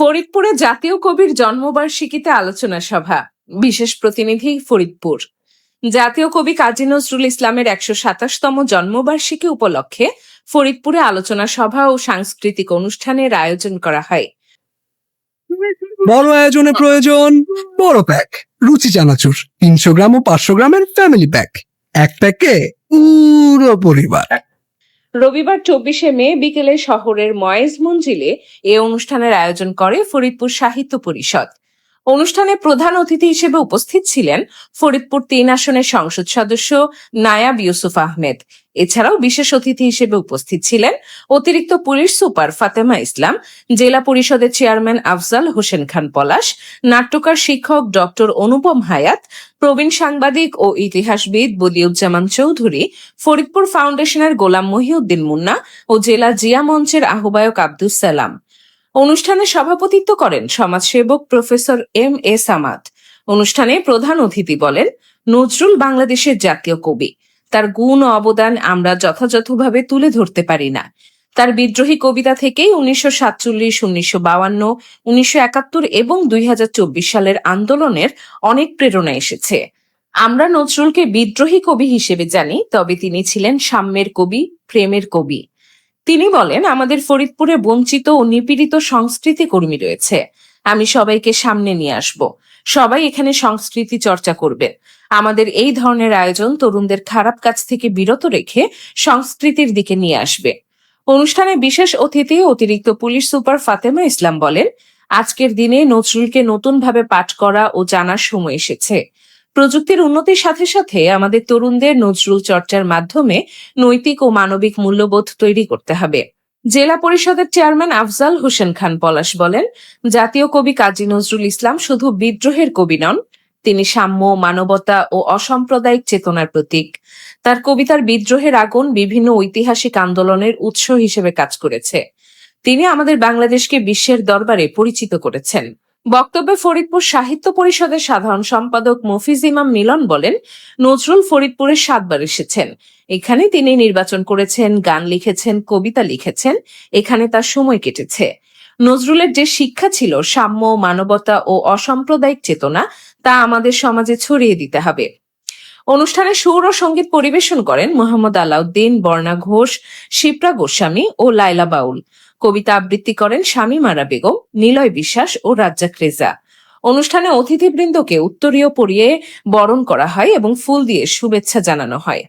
ফরিদপুরে জাতীয় কবির জন্মবার্ষিকীতে আলোচনা সভা। বিশেষ প্রতিনিধি ফরিদপুর। জাতীয় কবি কাজী নজরুল ইসলামের ১২৭তম জন্মবার্ষিকী উপলক্ষে ফরিদপুরে আলোচনা সভা ও সাংস্কৃতিক অনুষ্ঠানের আয়োজন করা হয়। বড় আয়োজনে প্রয়োজন বড় প্যাক, রুচি চানাচুর ৩০০ গ্রাম ও ৫০০ গ্রামের ফ্যামিলি প্যাক। এক প্যাকে পুরো পরিবার। রবিবার ২৪শে মে বিকেলে শহরের ময়েজ মঞ্জিলে এ অনুষ্ঠানের আয়োজন করে ফরিদপুর সাহিত্য পরিষদ। অনুষ্ঠানে প্রধান অতিথি হিসেবে উপস্থিত ছিলেন ফরিদপুর ৩ আসনের সংসদ সদস্য নায়াব ইউসুফ আহমেদ। এছাড়াও বিশেষ অতিথি হিসেবে উপস্থিত ছিলেন অতিরিক্ত পুলিশ সুপার ফাতেমা ইসলাম, জেলা পরিষদের চেয়ারম্যান আফজাল হোসেন খান পলাশ, নাট্যকার শিক্ষক ডক্টর অনুপম হায়াত, প্রবীণ সাংবাদিক ও ইতিহাসবিদ বদিউজ্জামান চৌধুরী, ফরিদপুর ফাউন্ডেশনের গোলাম মহিউদ্দিন মুন্না ও জেলা জিয়া মঞ্চের আহ্বায়ক আব্দুস সালাম। অনুষ্ঠানে সভাপতিত্ব করেন সমাজসেবক প্রফেসর এম.এ. সামাদ। অনুষ্ঠানে প্রধান অতিথি বলেন, নজরুল বাংলাদেশের জাতীয় কবি। তার গুণ ও অবদান আমরা যথাযথভাবে তুলে ধরতে পারি না। তার বিদ্রোহী কবিতা থেকেই ১৯৪৭, ১৯৫২, ১৯৭১ এবং ২০২৪ সালের আন্দোলনের অনেক প্রেরণা এসেছে। আমরা নজরুলকে বিদ্রোহী কবি হিসেবে জানি, তবে তিনি ছিলেন সাম্যের কবি, প্রেমের কবি। তিনি বলেন, আমাদের ফরিদপুরে বঞ্চিত ও নিপীড়িত সংস্কৃতি কর্মী রয়েছে। আমি সবাইকে সামনে নিয়ে আসব। সবাই এখানে সংস্কৃতি চর্চা করবে। আমাদের এই ধরনের আয়োজন তরুণদের খারাপ কাজ থেকে বিরত রেখে সংস্কৃতির দিকে নিয়ে আসবে। অনুষ্ঠানে বিশেষ অতিথি অতিরিক্ত পুলিশ সুপার ফাতেমা ইসলাম বলেন, আজকের দিনে নজরুলকে নতুনভাবে পাঠ করা ও জানার সময় এসেছে। প্রযুক্তির উন্নতির সাথে সাথে আমাদের তরুণদের নজরুল চর্চার মাধ্যমে নৈতিক ও মানবিক মূল্যবোধ তৈরি করতে হবে। জেলা পরিষদের চেয়ারম্যান আফজাল হোসেন খান পলাশ বলেন, জাতীয় কবি কাজী নজরুল ইসলাম শুধু বিদ্রোহের কবি নন, তিনি সাম্য, মানবতা ও অসাম্প্রদায়িক চেতনার প্রতীক। তার কবিতার বিদ্রোহের আগুন বিভিন্ন ঐতিহাসিক আন্দোলনের উৎস হিসেবে কাজ করেছে। তিনি আমাদের বাংলাদেশকে বিশ্বের দরবারে পরিচিত করেছেন। বক্তব্যে ফরিদপুর সাহিত্য পরিষদের সাধারণ সম্পাদক মফিজ ইমাম মিলন বলেন, নজরুল ফরিদপুরে ৭ বার এসেছেন। এখানে তিনি নির্বাচন করেছেন, গান লিখেছেন, কবিতা লিখেছেন। এখানে তার সময় কেটেছে। নজরুলের যে শিক্ষা ছিল সাম্য, মানবতা ও অসাম্প্রদায়িক চেতনা, তা আমাদের সমাজে ছড়িয়ে দিতে হবে। অনুষ্ঠানে সুর ও সঙ্গীত পরিবেশন করেন মোহাম্মদ আলাউদ্দিন, বর্ণা ঘোষ, শিপ্রা গোস্বামী ও লাইলা বাউল। কবিতা আবৃত্তি করেন শামীমারা বেগম, নিলয় বিশ্বাস ও রাজ্জাক রেজা। অনুষ্ঠানে অতিথিবৃন্দকে উত্তরীয় পরিয়ে বরণ করা হয় এবং ফুল দিয়ে শুভেচ্ছা জানানো হয়।